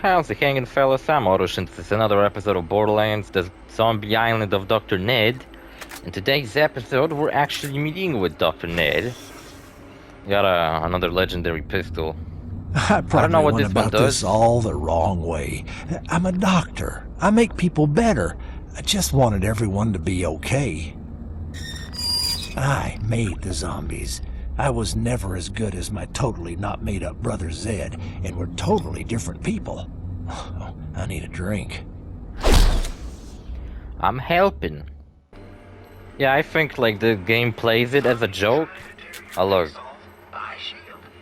how's it hanging, fellas? I'm OrosZ, and this is another episode of Borderlands, the zombie island of Dr. Ned. In today's episode, we're actually meeting with Dr. Ned. Got another legendary pistol. I don't know probably what went this one about this does. all the wrong way. I'm a doctor. I make people better. I just wanted everyone to be okay. I made the zombies. I was never as good as my totally not made up brother Zed, and we're totally different people. Oh, I need a drink. I'm helping. Yeah, I think like the game plays it as a joke. Oh look,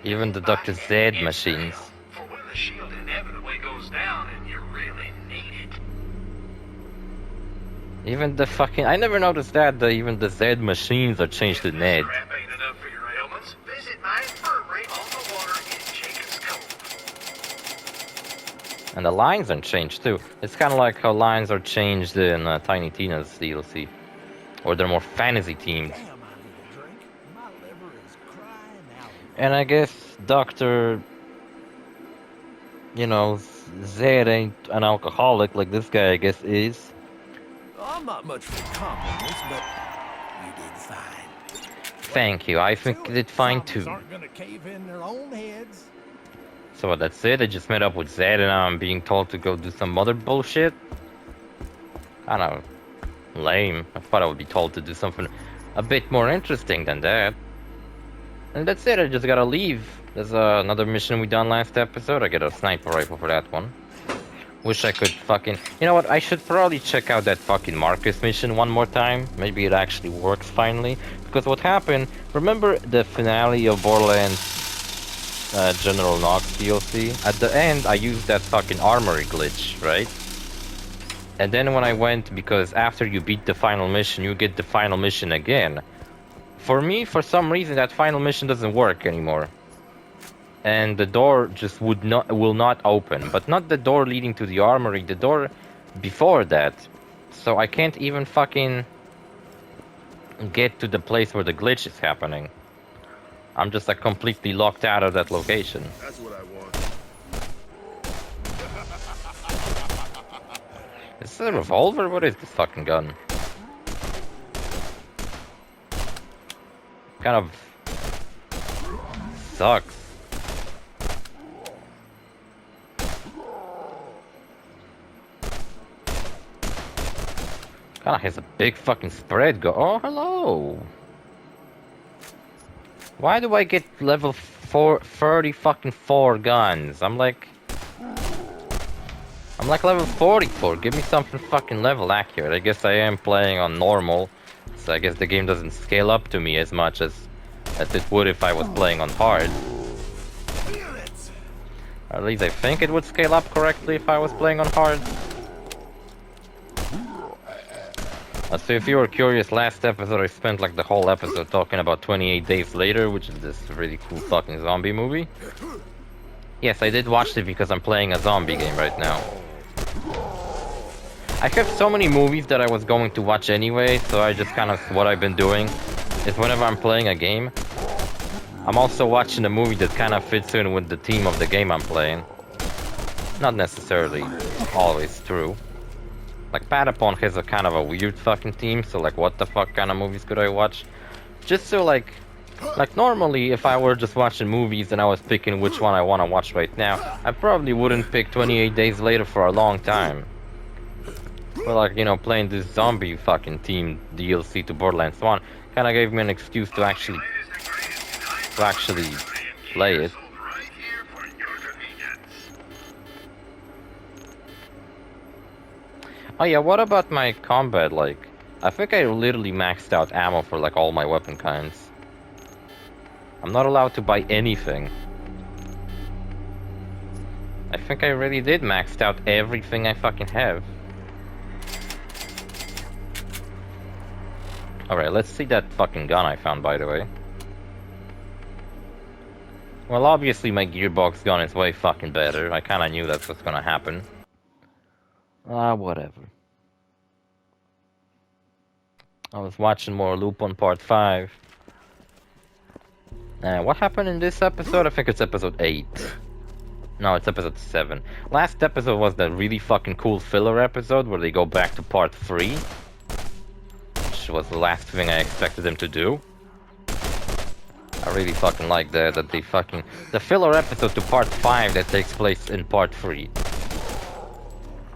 even the Dr. Zed machines. For when the shield inevitably goes down and you really need it. Even the fucking... I never noticed that even the Zed machines are changed to Ned. Crap ain't enough for your ailments. Visit my infirmary on the water in Jacob's Cove. And the lines are changed too. It's kind of like how lines are changed in Tiny Tina's DLC. Or they're more fantasy themed. And I guess Dr. You know, Zed ain't an alcoholic like this guy I guess is. I'm not much for compliments, but you did fine. Thank you, I think you did fine too. Aren't gonna cave in their own heads. So that's it, I just met up with Zed and now I'm being told to go do some other bullshit? Kinda lame. I thought I would be told to do something a bit more interesting than that. And that's it, I just gotta leave. There's another mission we done last episode. I get a sniper rifle for that one. Wish I could fucking... You know what, I should probably check out that fucking Marcus mission one more time. Maybe it actually works finally. Because what happened... Remember the finale of Borderlands General Knox DLC? At the end, I used that fucking armory glitch, right? And then when I went... Because after you beat the final mission, you get the final mission again. For me, for some reason, that final mission doesn't work anymore. And the door just will not open. But not the door leading to the armory, the door before that. So I can't even fucking get to the place where the glitch is happening. I'm just like completely locked out of that location. That's what I want. Is this a revolver? What is this fucking gun? Kind of sucks. Kind of has a big fucking spread go. Oh, hello. Why do I get level 30 fucking 4 guns? I'm like level 44. Give me something fucking level accurate. I guess I am playing on normal. So I guess the game doesn't scale up to me as much as it would if I was playing on hard. Or at least I think it would scale up correctly if I was playing on hard. So if you were curious, last episode I spent like the whole episode talking about 28 Days Later, which is this really cool fucking zombie movie. Yes, I did watch it because I'm playing a zombie game right now. I have so many movies that I was going to watch anyway, so I just kind of, what I've been doing is whenever I'm playing a game, I'm also watching a movie that kind of fits in with the theme of the game I'm playing. Not necessarily always true. Like Patapon has a kind of a weird fucking theme, so like what the fuck kind of movies could I watch? Just so like normally if I were just watching movies and I was picking which one I want to watch right now, I probably wouldn't pick 28 Days Later for a long time. But like, you know, playing this zombie fucking team DLC to Borderlands 1 kind of gave me an excuse to actually play it. Oh yeah, what about my combat? Like, I think I literally maxed out ammo for like all my weapon kinds. I'm not allowed to buy anything. I think I really did maxed out everything I fucking have. Alright, let's see that fucking gun I found, by the way. Well, obviously my gearbox gun is way fucking better. I kinda knew that's what's gonna happen. Whatever. I was watching more Loop on Part 5. What happened in this episode? I think it's episode 8. No, it's episode 7. Last episode was the really fucking cool filler episode where they go back to part 3. Which was the last thing I expected them to do. I really fucking like that they fucking... The filler episode to part 5 that takes place in part 3.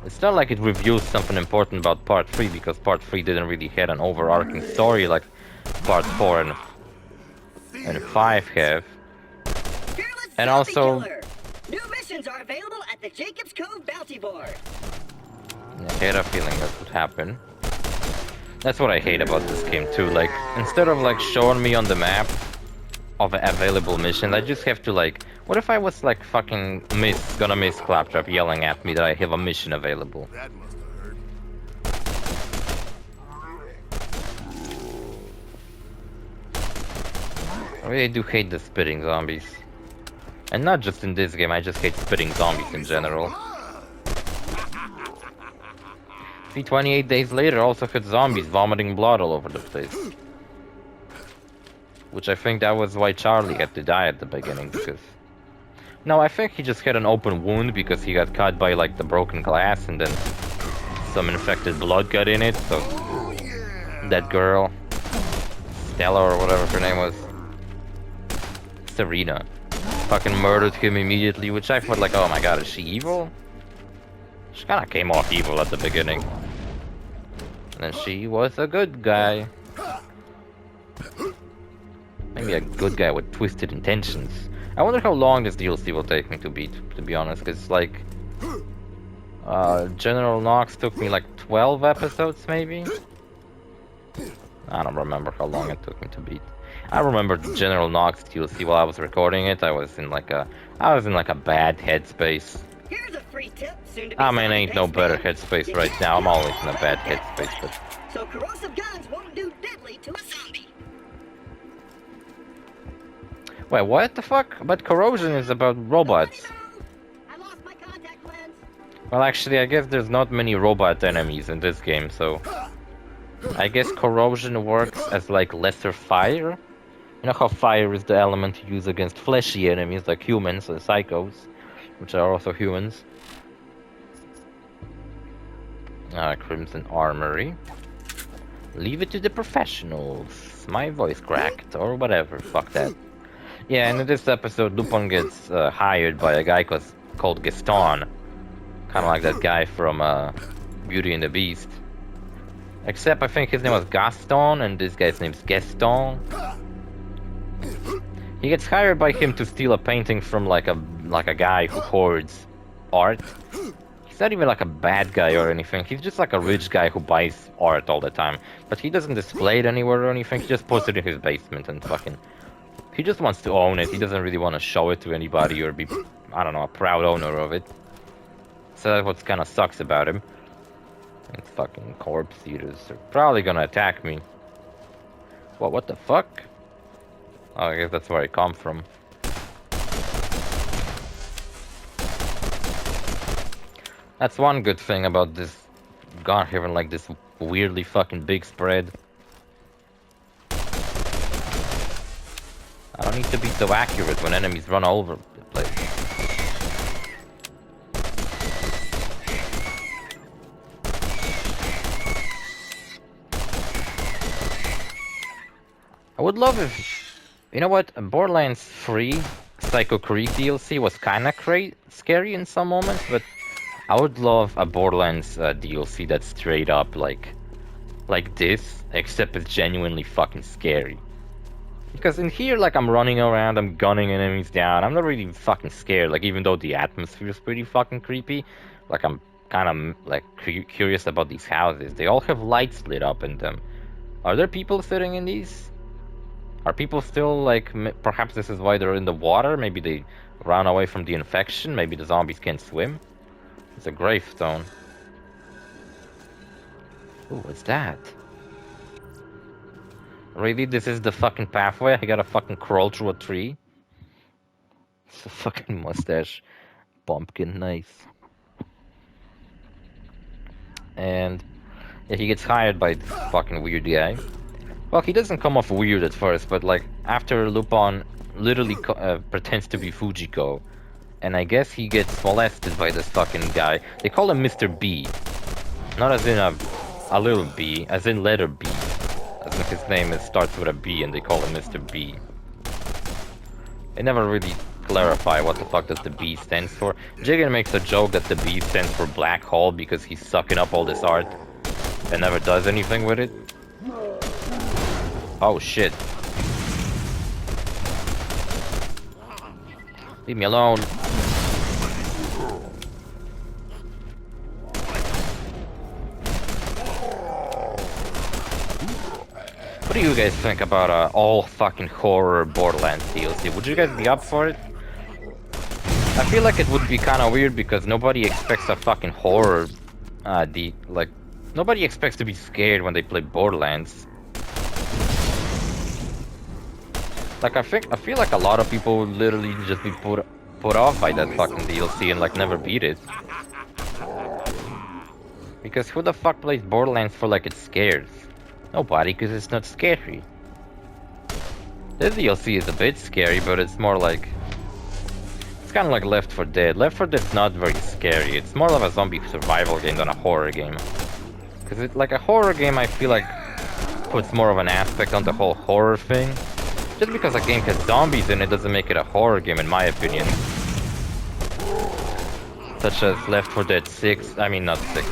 It's not like it reveals something important about part 3, because part 3 didn't really have an overarching story like part 4 and 5 have. And also... New missions are available at the Jacobs Cove bounty board. I had a feeling that would happen. That's what I hate about this game too, like, instead of like showing me on the map of available missions, I just have to like, what if I was like fucking gonna miss Claptrap yelling at me that I have a mission available? That must have hurt. I really do hate the spitting zombies. And not just in this game, I just hate spitting zombies in general. See, 28 days later also had zombies vomiting blood all over the place. Which I think that was why Charlie had to die at the beginning, because... No, I think he just had an open wound because he got cut by like the broken glass and then some infected blood got in it, so... That girl... Stella or whatever her name was... Serena. Fucking murdered him immediately, which I thought like, oh my god, is she evil? She kinda came off evil at the beginning. And then she was a good guy. Maybe a good guy with twisted intentions. I wonder how long this DLC will take me to beat, to be honest, because like... General Knox took me like 12 episodes, maybe? I don't remember how long it took me to beat. I remember the General Knox DLC while I was recording it. I was in like a bad headspace. Here's a free tip, soon to be I mean, ain't no better headspace right now. I'm always in a bad headspace, but... So corrosive guns won't do deadly to a zombie. Wait, what the fuck? But corrosion is about robots. I lost my contact lens. Well, actually, I guess there's not many robot enemies in this game, so... I guess corrosion works as like lesser fire? You know how fire is the element you use against fleshy enemies like humans and psychos, which are also humans. Crimson Armory. Leave it to the professionals. My voice cracked, or whatever, fuck that. Yeah, and in this episode, Lupin gets hired by a guy called Gaston. Kinda like that guy from Beauty and the Beast. Except I think his name was Gaston, and this guy's name's Gaston. He gets hired by him to steal a painting from like a guy who hoards art. He's not even like a bad guy or anything. He's just like a rich guy who buys art all the time. But he doesn't display it anywhere or anything. He just puts it in his basement and fucking... He just wants to own it. He doesn't really want to show it to anybody or be, I don't know, a proud owner of it. So that's what kind of sucks about him. And fucking corpse eaters are probably gonna attack me. What the fuck? Oh, I guess that's where I come from. That's one good thing about this gun having like this weirdly fucking big spread. I don't need to be so accurate when enemies run all over the place. I would love if... You know what? Borderlands 3 Psycho Creek DLC was kinda scary in some moments, but I would love a Borderlands DLC that's straight up like this, except it's genuinely fucking scary. Because in here, like, I'm running around, I'm gunning enemies down, I'm not really fucking scared, like, even though the atmosphere is pretty fucking creepy, like, I'm kind of, like, curious about these houses. They all have lights lit up in them. Are there people sitting in these? Are people still, like, perhaps this is why they're in the water? Maybe they ran away from the infection? Maybe the zombies can't swim? It's a gravestone. Ooh, what's that? Really? This is the fucking pathway? I gotta fucking crawl through a tree? It's a fucking mustache. Pumpkin, nice. And... yeah, he gets hired by this fucking weird guy. Well, he doesn't come off weird at first, but like, after Lupin literally pretends to be Fujiko and I guess he gets molested by this fucking guy. They call him Mr. B. Not as in a little B, as in letter B. As in his name starts with a B and they call him Mr. B. They never really clarify what the fuck does the B stands for. Jigen makes a joke that the B stands for black hole because he's sucking up all this art and never does anything with it. Oh shit. Leave me alone. What do you guys think about all fucking horror Borderlands DLC? Would you guys be up for it? I feel like it would be kind of weird because nobody expects a fucking horror. Nobody expects to be scared when they play Borderlands. Like I feel like a lot of people would literally just be put off by that fucking DLC and like never beat it. Because who the fuck plays Borderlands for like it's scared? Nobody, because it's not scary. This DLC is a bit scary, but it's more like... It's kind of like Left 4 Dead. Left 4 Dead's not very scary. It's more of a zombie survival game than a horror game. Because it's like a horror game, I feel like puts more of an aspect on the whole horror thing. Just because a game has zombies in it doesn't make it a horror game, in my opinion. Such as Left 4 Dead 6. I mean, not 6.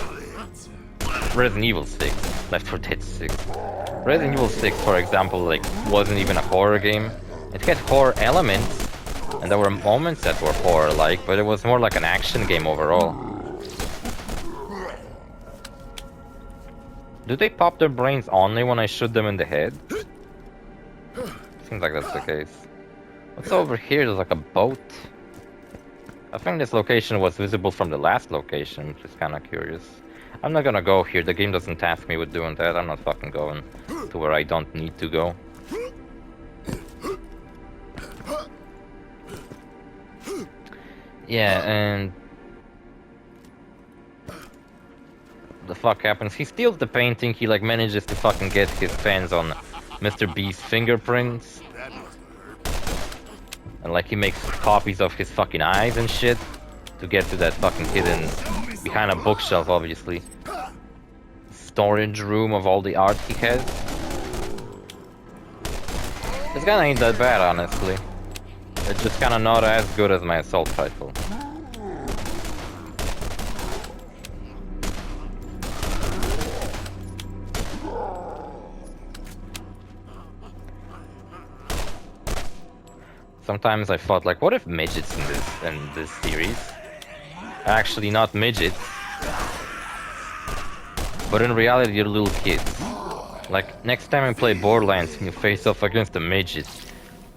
Resident Evil 6. Left 4 Dead 6. Resident Evil 6, for example, like, wasn't even a horror game. It had horror elements, and there were moments that were horror-like, but it was more like an action game overall. Do they pop their brains only when I shoot them in the head? Seems like that's the case. What's over here? There's like a boat. I think this location was visible from the last location, which is kind of curious. I'm not gonna go here, the game doesn't task me with doing that. I'm not fucking going to where I don't need to go. Yeah, and... the fuck happens? He steals the painting, he like manages to fucking get his hands on Mr. B's fingerprints. And like he makes copies of his fucking eyes and shit to get to that fucking hidden... behind a bookshelf, obviously. Storage room of all the art he has. This kinda ain't that bad, honestly. It's just kinda not as good as my assault rifle. Sometimes I thought, like, what if midgets in this series are actually not midgets, but in reality they're little kids. Like, next time I play Borderlands and you face off against a midget,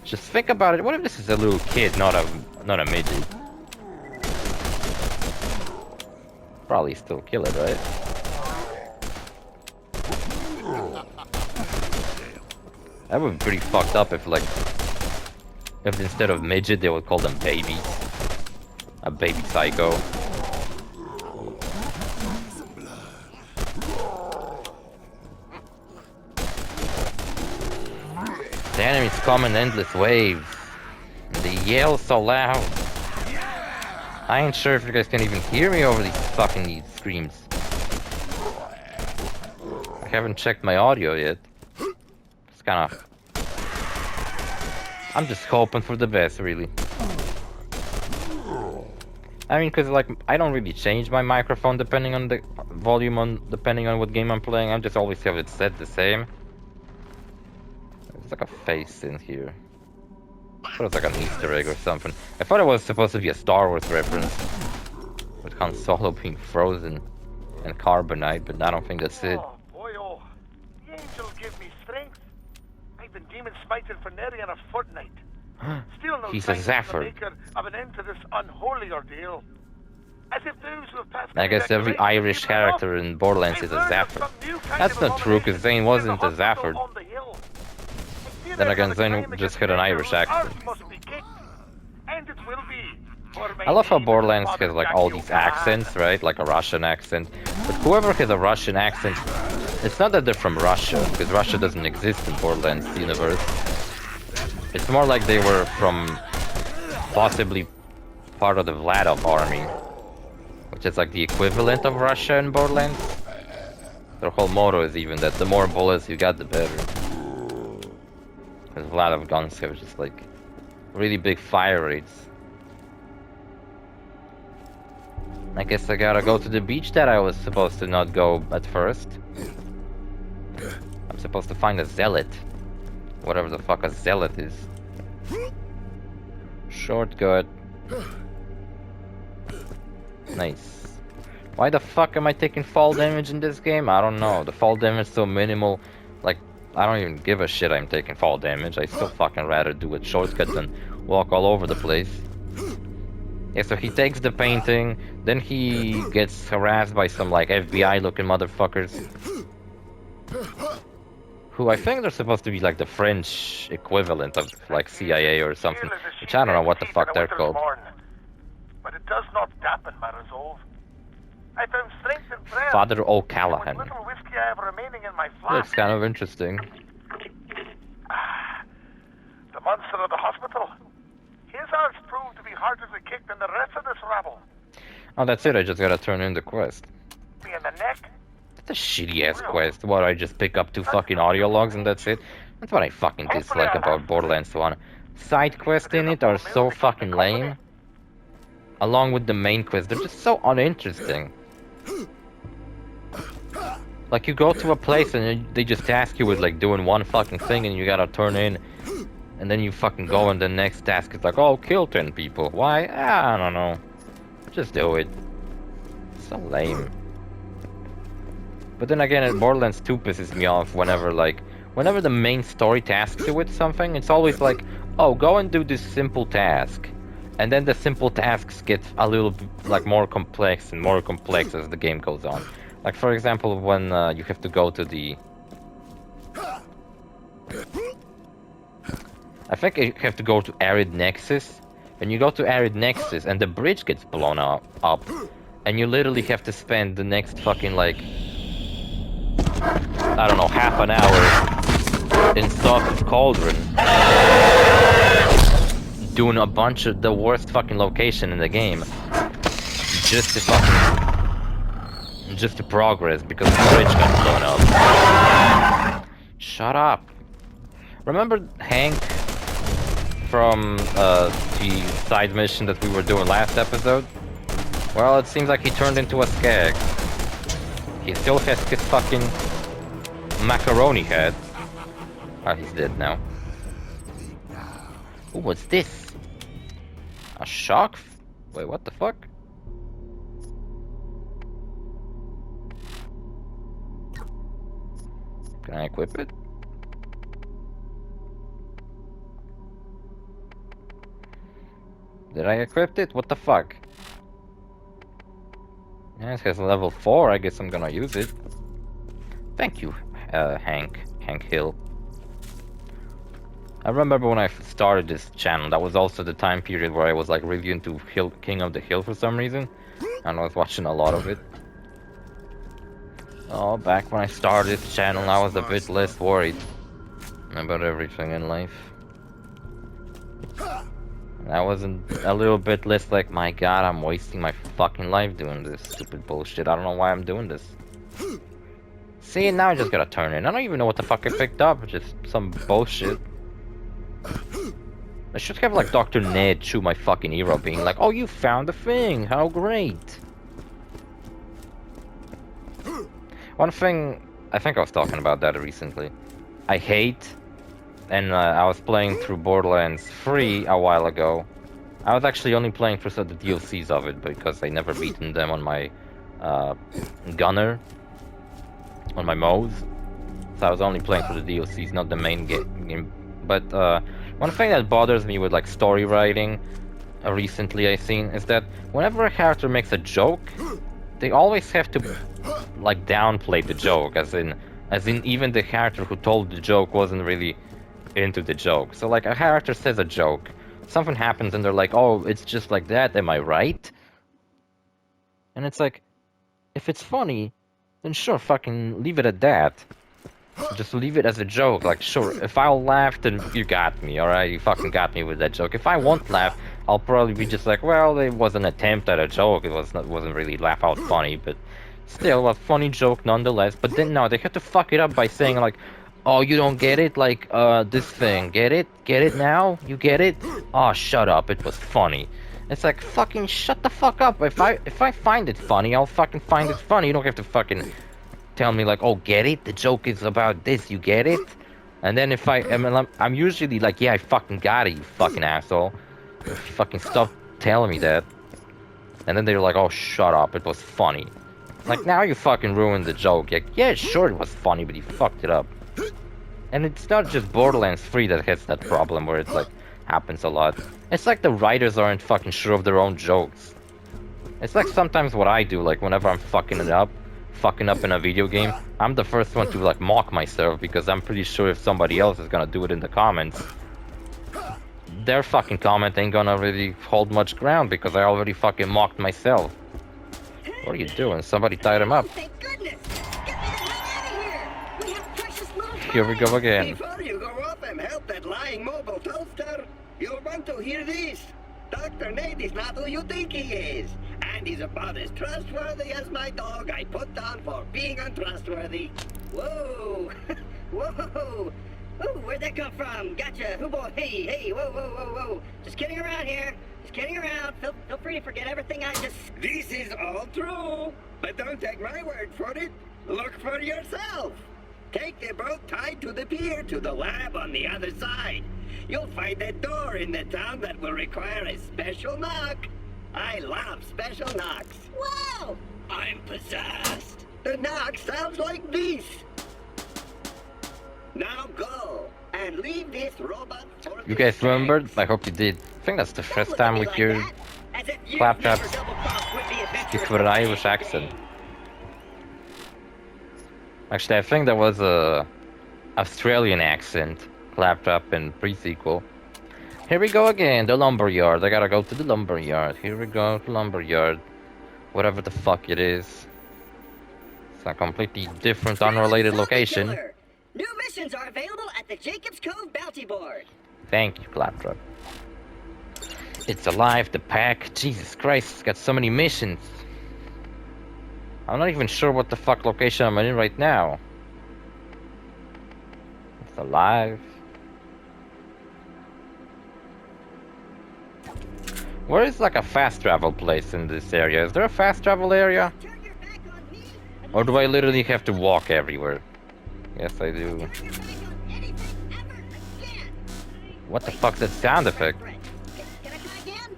just think about it. What if this is a little kid, not a midget? Probably still kill it, right? That would be pretty fucked up if, like, if instead of midget they would call them babies. A baby psycho. The enemies come in endless waves. And they yell so loud. I ain't sure if you guys can even hear me over these fucking screams. I haven't checked my audio yet. It's kinda... I'm just hoping for the best, really. I mean, cause like, I don't really change my microphone depending on the volume depending on what game I'm playing. I just always have it set the same. There's like a face in here. I thought it was like an Easter egg or something. I thought it was supposed to be a Star Wars reference. With Han Solo being frozen and carbonite, but I don't think that's it. Oh, boy, oh. The angel give me strength. I've been demon smiting for nearly a fortnight. Still no He's a sign Zephyr. from the maker of an end to this unholy ordeal. As if those who have passed I guess every Irish character in Borderlands is a Zephyr. That's not true, because Zane wasn't a Zephyr. Then again, Zane just had an Irish accent. I love how Borderlands has like all these accents, right? Like a Russian accent. But whoever has a Russian accent, it's not that they're from Russia, because Russia doesn't exist in Borderlands universe. It's more like they were from possibly part of the Vladov army, which is like the equivalent of Russia in Borderlands. Their whole motto is even that the more bullets you got, the better. Because Vladov guns have just like really big fire rates. I guess I gotta go to the beach that I was supposed to not go at first. I'm supposed to find a zealot. Whatever the fuck a zealot is. Shortcut. Nice. Why the fuck am I taking fall damage in this game? I don't know. The fall damage is so minimal. Like, I don't even give a shit I'm taking fall damage. I still fucking rather do a shortcut than walk all over the place. Yeah, so he takes the painting, then he gets harassed by some like FBI looking motherfuckers. Who I think they're supposed to be like the French equivalent of like CIA or something. Which I don't know what the fuck they're called. But it does not dampen my resolve. I found strength in prayer. Father O'Callahan. With little whiskey I have remaining in my flask. Looks kind of interesting. The monster of the hospital. His arts proved to be harder to kick than the rest of this rabble. Oh, that's it. I just gotta turn in the quest. Me in the neck. That's a shitty ass quest. What, I just pick up 2 fucking audio logs and that's it? That's what I fucking dislike about Borderlands 1. Side quests in it are so fucking lame. Along with the main quest, they're just so uninteresting. Like, you go to a place and they just task you with like doing one fucking thing and you gotta turn in. And then you fucking go and the next task is like, oh, kill 10 people. Why? I don't know. Just do it. So lame. But then again, Borderlands 2 pisses me off whenever the main story tasks you with something, it's always like, oh, go and do this simple task. And then the simple tasks get a little like more complex and more complex as the game goes on. Like, for example, when you have to go to the... I think you have to go to Arid Nexus. When you go to Arid Nexus and the bridge gets blown up, and you literally have to spend the next fucking like, I don't know, half an hour in Soft's Cauldron doing a bunch of the worst fucking location in the game just to progress because the bridge got blown up. Shut up. Remember Hank from the side mission that we were doing last episode? Well, it seems like he turned into a skag. He still has his fucking macaroni head. Oh, he's dead now. Ooh, what's this? A shock? Wait, what the fuck? Can I equip it? Did I equip it? What the fuck? Yeah, it has level 4. I guess I'm gonna use it. Thank you, Hank Hill. I remember when I started this channel, that was also the time period where I was like really into King of the Hill for some reason. And I was watching a lot of it. Oh, back when I started this channel, I was a bit less worried about everything in life. I wasn't a little bit less like, my god, I'm wasting my fucking life doing this stupid bullshit. I don't know why I'm doing this. See, now I just gotta turn in. I don't even know what the fuck I picked up. Just some bullshit. I should have like Dr. Ned chew my fucking ear up being like, oh, you found the thing, how great. One thing, I think I was talking about that recently. I hate, and I was playing through Borderlands 3 a while ago. I was actually only playing through the DLCs of it because I never beaten them on my gunner, on my modes. So I was only playing through the DLCs, not the main game. But one thing that bothers me with like story writing recently I've seen is that whenever a character makes a joke, they always have to like downplay the joke, as in even the character who told the joke wasn't really into the joke. So like a character says a joke, something happens and they're like, oh, it's just like that, am I right? And it's like, if it's funny, then sure, fucking leave it at that. Just leave it as a joke, like, sure, if I'll laugh, then you got me, alright? You fucking got me with that joke. If I won't laugh, I'll probably be just like, well, it was an attempt at a joke. It wasn't really laugh out funny, but still a funny joke nonetheless. But then no, they had to fuck it up by saying like, oh, you don't get it? Like, this thing, get it? Get it now? You get it? Oh, shut up, it was funny. It's like, fucking shut the fuck up. If I find it funny, I'll fucking find it funny. You don't have to fucking tell me like, oh, get it? The joke is about this, you get it? And then if I'm usually like, yeah, I fucking got it, you fucking asshole. Fucking stop telling me that. And then they're like, oh, shut up, it was funny. Like, now you fucking ruined the joke. Like, yeah, sure it was funny, but you fucked it up. And it's not just Borderlands 3 that has that problem where it's like, happens a lot. It's like the writers aren't fucking sure of their own jokes. It's like sometimes what I do, like whenever I'm fucking up in a video game, I'm the first one to like mock myself because I'm pretty sure if somebody else is gonna do it in the comments, their fucking comment ain't gonna really hold much ground because I already fucking mocked myself. What are you doing? Somebody tied him up. Thank goodness! Get me the hell out of here! We have precious little Here we go again. Before you go up and help that lying mobile toaster, you'll want to hear this. Dr. Nate is not who you think he is. And he's about as trustworthy as my dog I put down for being untrustworthy. Whoa! Whoa! Ooh, where'd that come from? Gotcha! Who boy? Hey! Whoa! Whoa! Just kidding around here. Just kidding around. Feel free to forget everything I just... This is all true. But don't take my word for it. Look for yourself. Take the boat tied to the pier to the lab on the other side. You'll find a door in the town that will require a special knock. I love special knocks. Wow! I'm possessed. The knock sounds like this. Now go and leave this robot for You the guys remembered? tanks. I hope you did. I think that's the Don't first look at time me with like your that, as if you've claptrap never double-crossed with the adventurous with an Irish accent. Actually, I think that was a Australian accent, claptrap in pre-sequel. Here we go again, the lumberyard. I gotta go to the lumberyard. Here we go, the lumberyard. Whatever the fuck it is. It's a completely different, unrelated Zombie location. Killer. New missions are available at the Jacob's Cove bounty board. Thank you, Claptrap. It's alive, the pack. Jesus Christ, it's got so many missions. I'm not even sure what the fuck location I'm in right now. It's alive. Where is like a fast travel place in this area? Is there a fast travel area? Turn your back on me, and Or do I literally have to walk everywhere? Yes, I do. turn your back on anything ever again. What the fuck's that sound effect? Can I try again?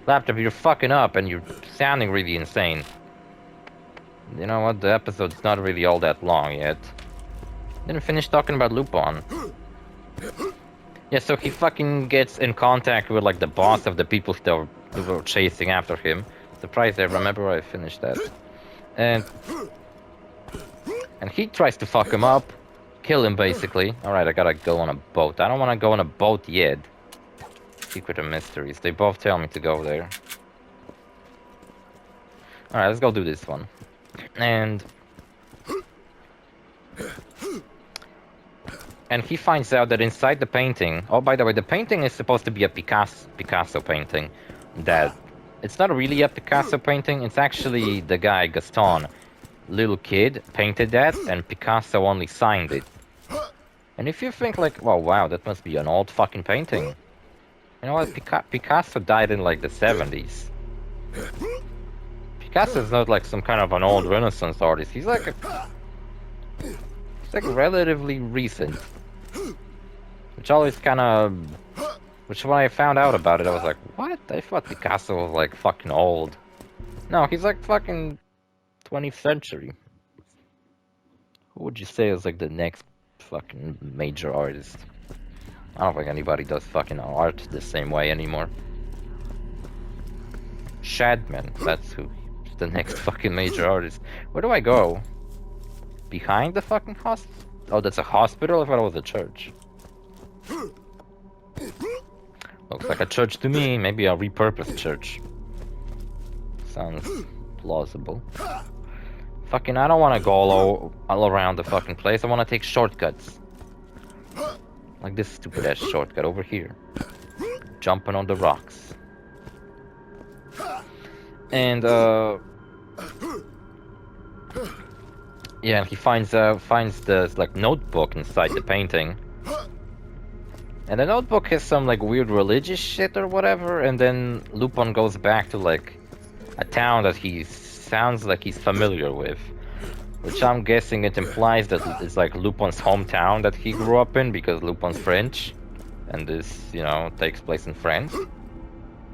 Laptop, you're fucking up and you're sounding really insane. You know what? The episode's not really all that long yet. Didn't finish talking about Lupin. Yeah, so he fucking gets in contact with like the boss of the people who were chasing after him. Surprised I remember where I finished that. And he tries to fuck him up. Kill him basically. Alright, I gotta go on a boat. I don't wanna go on a boat yet. Secret and mysteries. They both tell me to go there. Alright, let's go do this one. And he finds out that inside the painting... Oh, by the way, the painting is supposed to be a Picasso painting. That... It's not really a Picasso painting, it's actually the guy, Gaston. Little kid painted that, and Picasso only signed it. And if you think like, well, wow, that must be an old fucking painting. You know what, Picasso died in like the 70s. Picasso's not like some kind of an old Renaissance artist, he's like relatively recent. Which always kind of... Which when I found out about it, I was like, what? I thought Picasso was like fucking old. No, he's like fucking 20th century. Who would you say is like the next fucking major artist? I don't think anybody does fucking art the same way anymore. Shadman, that's who. The next fucking major artist. Where do I go? Behind the fucking hospital? Oh, that's a hospital? I thought it was a church. Looks like a church to me. Maybe a repurposed church. Sounds plausible. Fucking, I don't want to go all around the fucking place. I want to take shortcuts. Like this stupid ass shortcut over here. jumping on the rocks. And yeah, he finds the like notebook inside the painting. And the notebook has some like weird religious shit or whatever, and then Lupin goes back to like a town that he sounds like he's familiar with. Which I'm guessing it implies that it's like Lupin's hometown that he grew up in, because Lupin's French. And this, you know, takes place in France.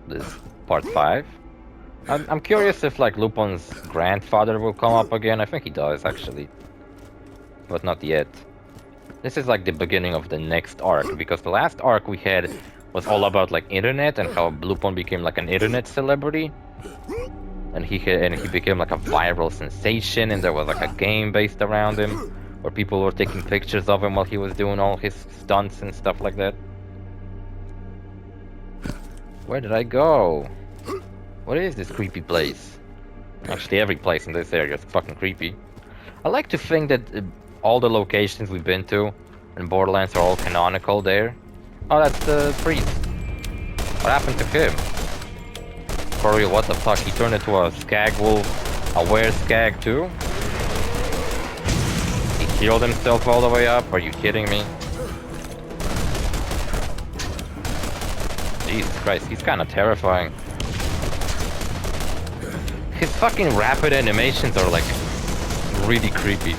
This part 5. I'm curious if like Lupin's grandfather will come up again. I think he does actually. But not yet. This is like the beginning of the next arc, because the last arc we had was all about like internet and how Lupin became like an internet celebrity. And he became like a viral sensation, and there was like a game based around him, where people were taking pictures of him while he was doing all his stunts and stuff like that. Where did I go? What is this creepy place? Actually, every place in this area is fucking creepy. I like to think that all the locations we've been to in Borderlands are all canonical there. Oh, that's the priest. What happened to him? For real, what the fuck? He turned into a skag wolf, a were-skag too? He healed himself all the way up? Are you kidding me? Jesus Christ, he's kinda terrifying. His fucking rapid animations are like really creepy.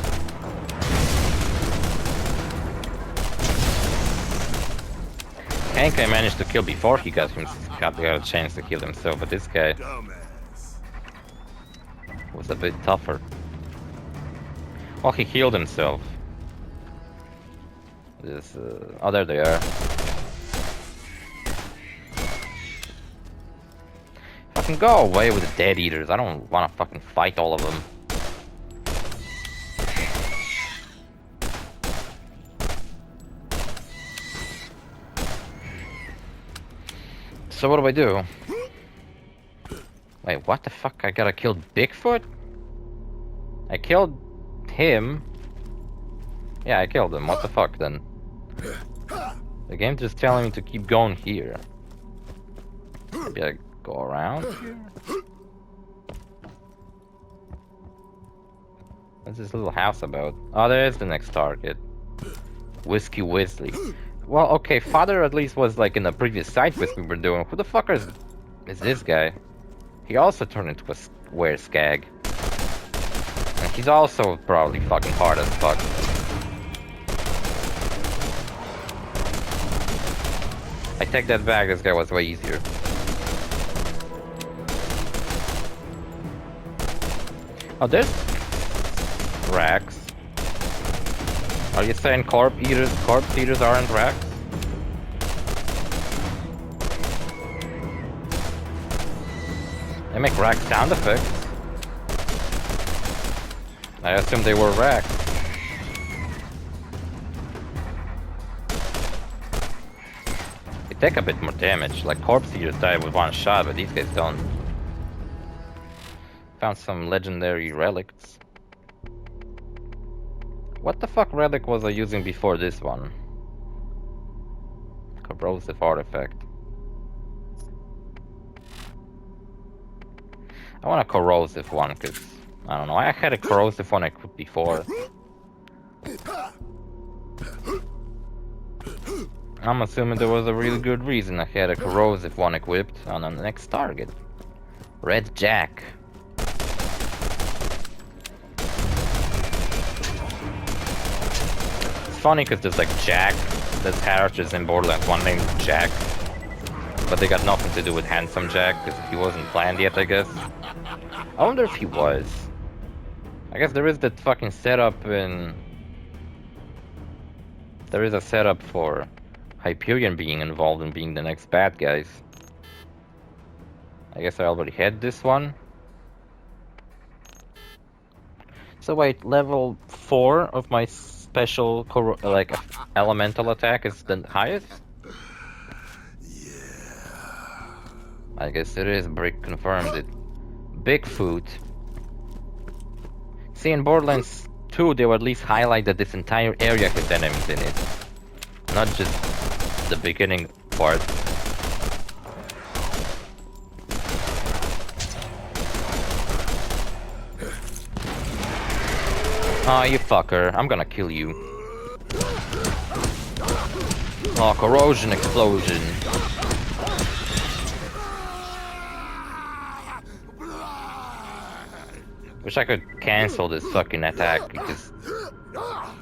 Hank I managed to kill before he got a chance to kill himself, but this guy was a bit tougher. Well, he healed himself. This, oh, there they are. Fucking go away with the dead eaters. I don't want to fucking fight all of them. So what do I do? Wait, what the fuck? I gotta kill Bigfoot? I killed him. Yeah, I killed him. What the fuck then? The game's just telling me to keep going here. Maybe I go around here? What's this little house about? Oh, there's the next target. Whiskey Wesley. Well, okay, Father at least was like in the previous side quest we were doing. Who the fuck is this guy? He also turned into a were-skag. And he's also probably fucking hard as fuck. I take that back, this guy was way easier. Oh, there's racks. Are you saying corpse eaters aren't racks? They make rack sound effects. I assume they were racks. They take a bit more damage. Like corpse eaters die with one shot, but these guys don't. Found some legendary relics. What the fuck relic was I using before this one? Corrosive artifact. I want a corrosive one, because, I don't know, I had a corrosive one I could before. I'm assuming there was a really good reason I had a corrosive one equipped on the next target. Red Jack. It's funny because there's like Jack, there's characters in Borderlands 1 named Jack. But they got nothing to do with Handsome Jack, because he wasn't planned yet, I guess. I wonder if he was. I guess there is that fucking setup in... There is a setup for Hyperion being involved in being the next bad guys. I guess I already had this one. So wait, level 4 of my special like elemental attack is the highest? I guess it is. Brick confirmed it. Bigfoot. See, in Borderlands 2, they would at least highlight that this entire area has enemies in it. Not just the beginning part. Oh, you fucker. I'm gonna kill you. Oh, corrosion explosion. Wish I could cancel this fucking attack because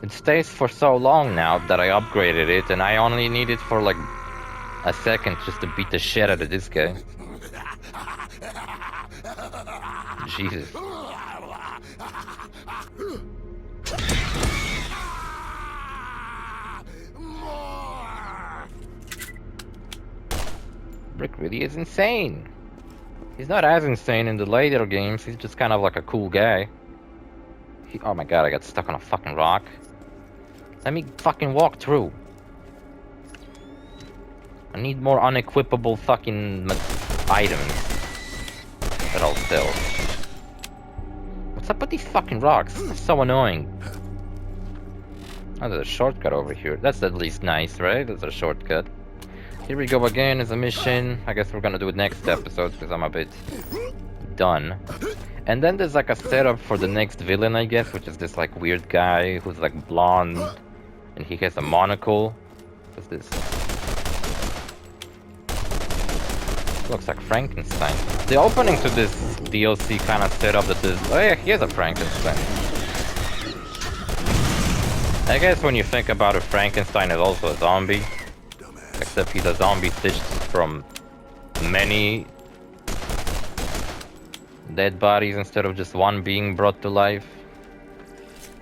it stays for so long now that I upgraded it and I only need it for like a second just to beat the shit out of this guy. Jesus. Brick really is insane. He's not as insane in the later games, he's just kind of like a cool guy. Oh my god, I got stuck on a fucking rock. Let me fucking walk through. I need more unequipable fucking items that I'll sell. What's up with these fucking rocks? This is so annoying. Oh, there's a shortcut over here. That's at least nice, right? There's a shortcut. Here we go again as a mission. I guess we're gonna do it next episode because I'm a bit done. And then there's like a setup for the next villain, I guess, which is this like weird guy who's like blonde and he has a monocle. What's this? Looks like Frankenstein. The opening to this DLC kind of set up that this. Oh yeah, he is a Frankenstein. I guess when you think about it, Frankenstein is also a zombie. Except he's a zombie stitched from many dead bodies instead of just one being brought to life.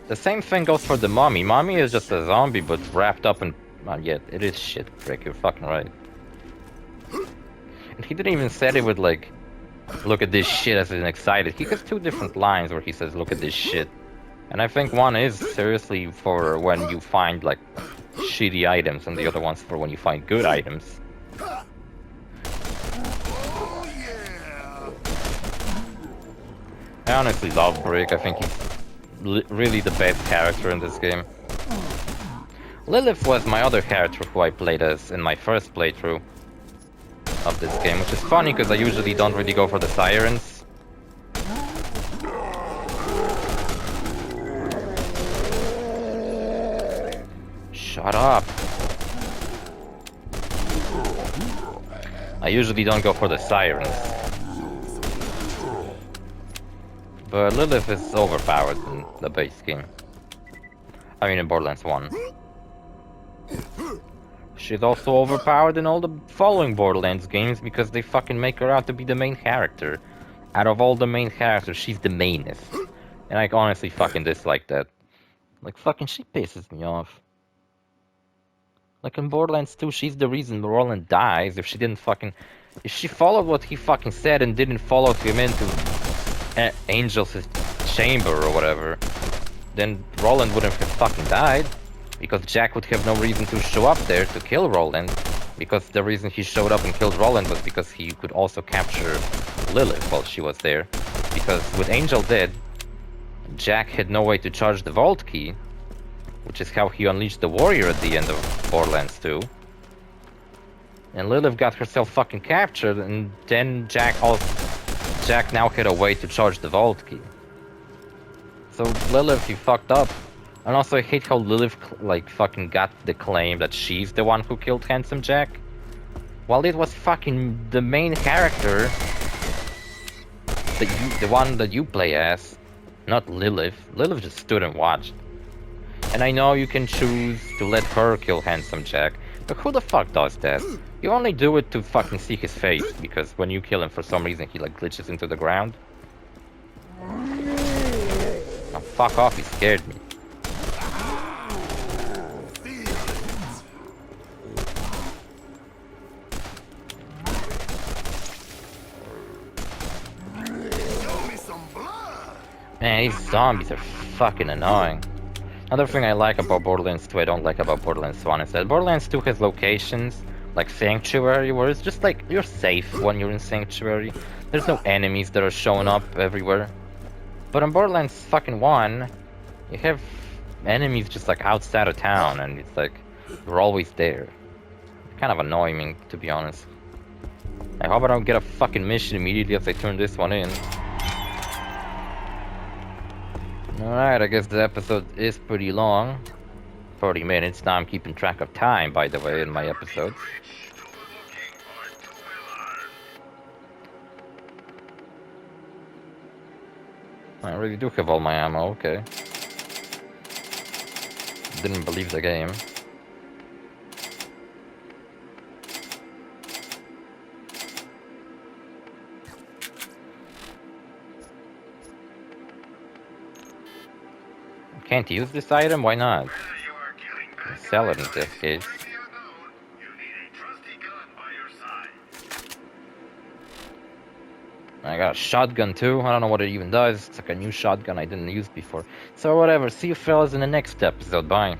The same thing goes for the mummy. Mummy is just a zombie but wrapped up in... yeah, it is shit, Rick, you're fucking right. And he didn't even say it with like, look at this shit as in excited. He has two different lines where he says, look at this shit. And I think one is seriously for when you find like shitty items and the other one's for when you find good items. I honestly love Brick. I think he's really the best character in this game. Lilith was my other character who I played as in my first playthrough of this game, which is funny because I usually don't really go for the sirens. Shut up. I usually don't go for the sirens. But Lilith is overpowered in the base game. I mean in Borderlands 1. She's also overpowered in all the following Borderlands games because they fucking make her out to be the main character. Out of all the main characters, she's the mainest. And I honestly fucking dislike that. Like fucking she pisses me off. Like in Borderlands 2, she's the reason Roland dies. If she followed what he fucking said and didn't follow him into Angel's chamber or whatever, then Roland wouldn't have fucking died. Because Jack would have no reason to show up there to kill Roland. Because the reason he showed up and killed Roland was because he could also capture Lilith while she was there. Because with Angel dead, Jack had no way to charge the vault key. Which is how he unleashed the warrior at the end of Borderlands 2. And Lilith got herself fucking captured, and then Jack now had a way to charge the vault key. So Lilith, you fucked up. And also I hate how Lilith like fucking got the claim that she's the one who killed Handsome Jack. While it was fucking the main character, the one that you play as, not Lilith. Lilith just stood and watched. And I know you can choose to let her kill Handsome Jack, but who the fuck does that? You only do it to fucking see his face, because when you kill him for some reason he like glitches into the ground. Oh, fuck off, he scared me. Man, these zombies are fucking annoying. Another thing I like about Borderlands 2 I don't like about Borderlands 1 is that Borderlands 2 has locations like Sanctuary where it's just like you're safe when you're in Sanctuary. There's no enemies that are showing up everywhere. But in Borderlands fucking 1, you have enemies just like outside of town and it's like you're always there. It's kind of annoying me, to be honest. I hope I don't get a fucking mission immediately as I turn this one in. Alright, I guess the episode is pretty long. 40 minutes. Now I'm keeping track of time, by the way, in my episodes. I really do have all my ammo, okay. Didn't believe the game. Can't use this item? Why not? Sell it in this case. I got a shotgun too. I don't know what it even does. It's like a new shotgun I didn't use before. So whatever. See you fellas in the next episode. Bye.